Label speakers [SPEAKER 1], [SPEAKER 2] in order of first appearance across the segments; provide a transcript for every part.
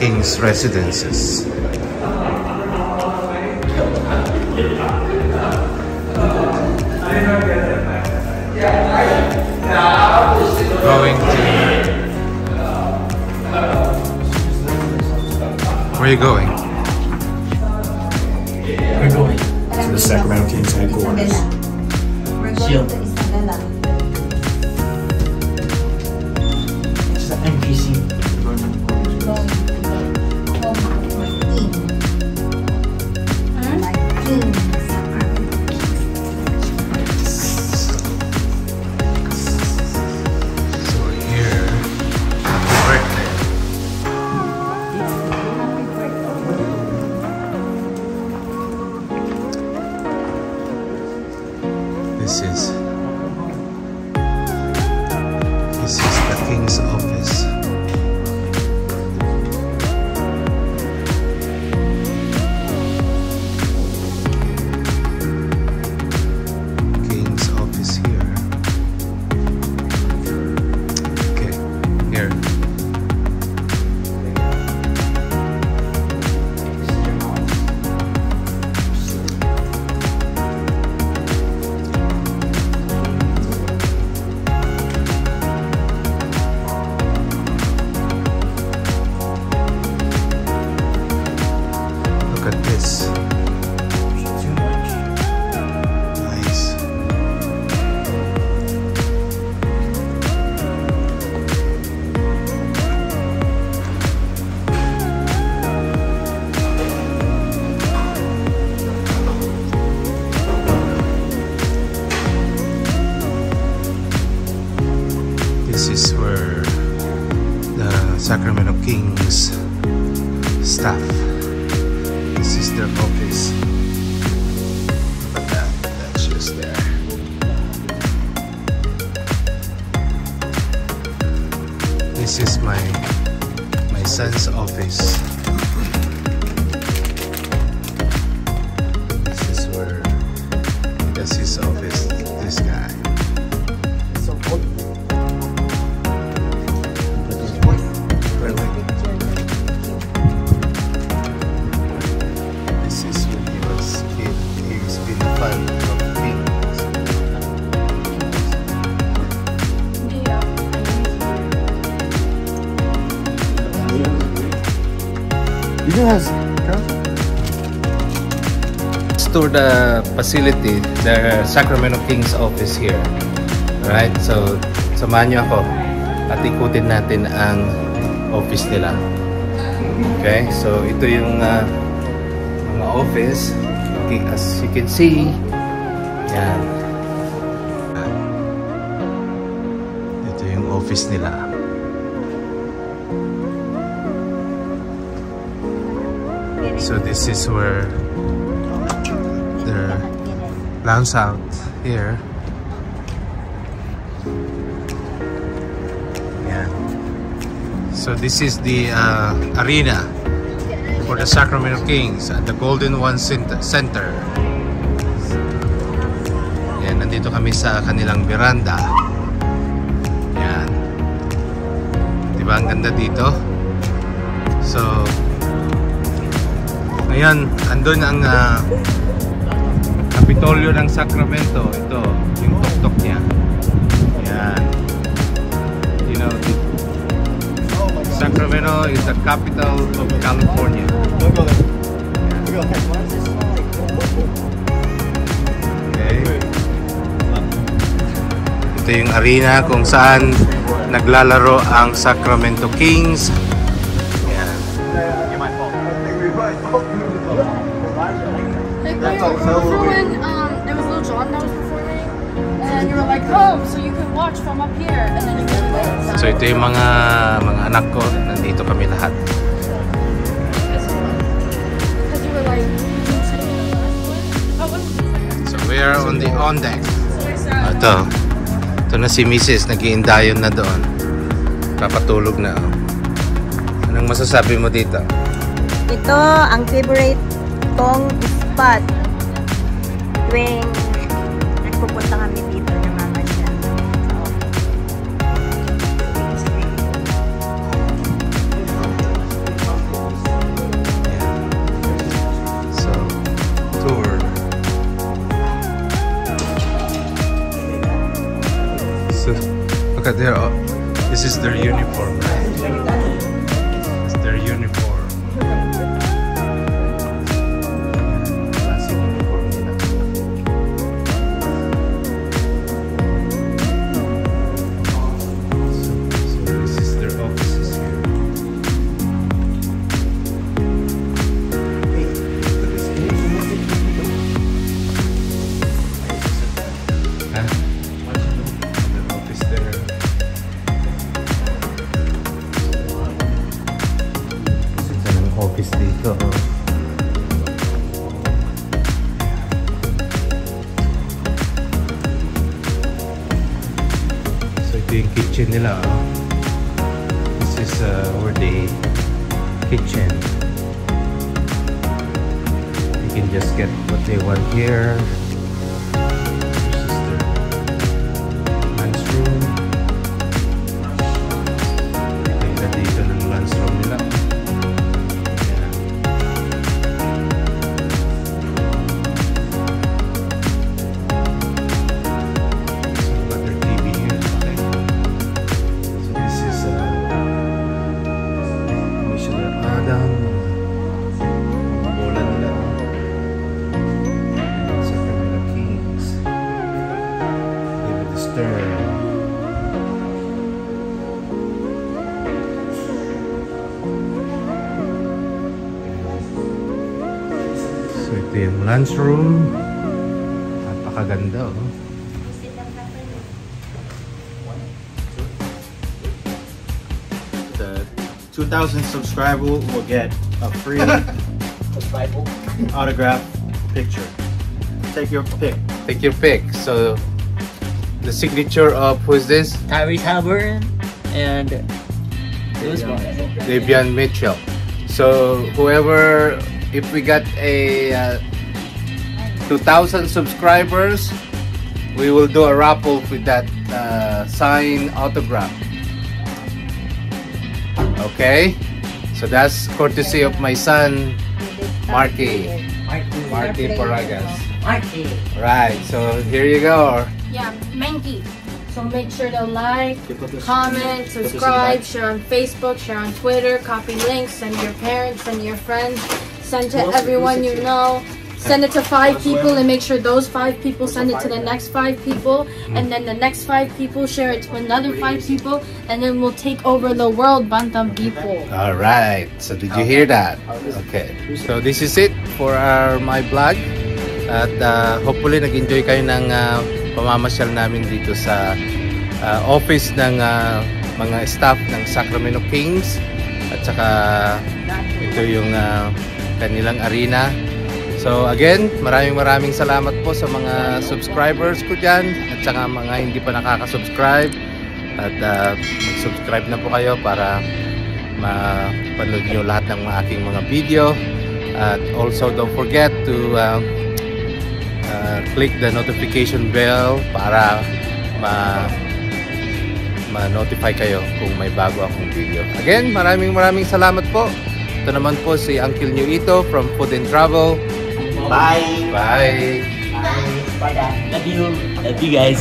[SPEAKER 1] Kings residences. Going to... Where are you going?
[SPEAKER 2] We're going to the Sacramento Kings headquarters.
[SPEAKER 3] We're going to Isabela.
[SPEAKER 2] It's the NPC.
[SPEAKER 1] This is the King's office. King's office here. Okay, here. Look at this. Nice. This is where the Sacramento Kings staff. This is their office. But that's just there. This is my son's office. This is where that's his office. This guy. This is when he was a kid. He's been a fan of Kings.
[SPEAKER 2] You guys,
[SPEAKER 1] Let's tour the facility, the Sacramento Kings office here. Alright, so samahan nyo ako at ikutin natin ang office nila. Okay, so ito yung mga office. Okay, as you can see, yan. Ito yung office nila. So this is where the lounge out here. Yeah. So this is the arena for the Sacramento Kings at the Golden One Center. Yan, nandito kami sa kanilang veranda. Yan. Diba ang ganda dito? So ngayon, andun ang Kapitolyo ng Sacramento. Ito, yung tuktok niya. Yan. You know, Sacramento is the capital of California. Okay. Ito yung arena kung saan naglalaro ang Sacramento Kings.
[SPEAKER 4] Remember when there was Little John that was performing, and you were like, "Oh, so you can watch from up here," and then you went away.
[SPEAKER 1] So ito yung mga anak ko, nandito kami lahat.
[SPEAKER 4] Because you were like,
[SPEAKER 1] So we are on the on deck. Ito na si Mrs. nag-iindayon na doon. Papatulog na. Anong masasabi mo dito?
[SPEAKER 3] Ito ang favorite kong spot tuwing nagpupunta kami dito ng mga siya. So,
[SPEAKER 1] This is their uniform, right? It's their uniform. Classic uniform nila. So this is their offices here. Office dito. So ito yung kitchen nila. This is where they kitchen. You can just get what they want here. This is their lunchroom. Ganda dito ng lunchroom nila. So ito yung lunchroom. Napakaganda, oh.
[SPEAKER 5] The 2,000 subscriber will get a free autograph picture. Take your pick.
[SPEAKER 1] Take your pick. So the signature of who's this?
[SPEAKER 6] Tyrese Halliburton and
[SPEAKER 1] Davion Mitchell. So whoever, if we got a 2,000 subscribers, we will do a raffle with that signed autograph. Okay, so that's courtesy of my son Marky Paragas.
[SPEAKER 6] Marky.
[SPEAKER 1] Right, so here you go.
[SPEAKER 4] Yeah, Menki. So make sure to like, comment, subscribe, share on Facebook, share on Twitter, copy links, send your parents, send your friends, send to everyone you know. Send it to 5 people and make sure those 5 people send it to the next 5 people, and then the next 5 people share it to another 5 people, and then we'll take over the world, Bantam people.
[SPEAKER 1] All right, so did you hear that? Okay, so this is it for my vlog, at hopefully nag-enjoy kayo ng pamamasyal namin dito sa office ng mga staff ng Sacramento Kings, at saka ito yung kanilang arena. So again, maraming salamat po sa mga subscribers ko dyan, at saka mga hindi pa nakaka-subscribe, at mag-subscribe na po kayo para mapanood nyo lahat ng aking mga video. At also don't forget to click the notification bell para ma-notify kayo kung may bago akong video. Again, maraming salamat po. Ito naman po si Uncle New Ito from Food and Travel.
[SPEAKER 6] Bye.
[SPEAKER 1] Bye.
[SPEAKER 6] Bye. Love you. Love you guys.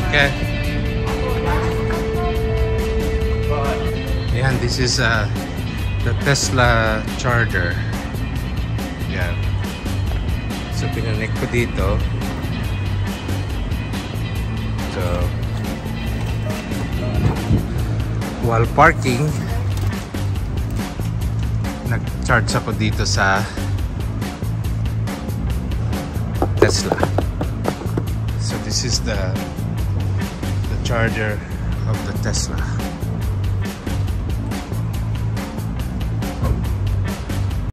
[SPEAKER 1] Okay. Yan, this is the Tesla charger. Yan. So pinanik ko dito. So while parking, nag-charge ako dito sa Tesla. So this is the charger of the Tesla.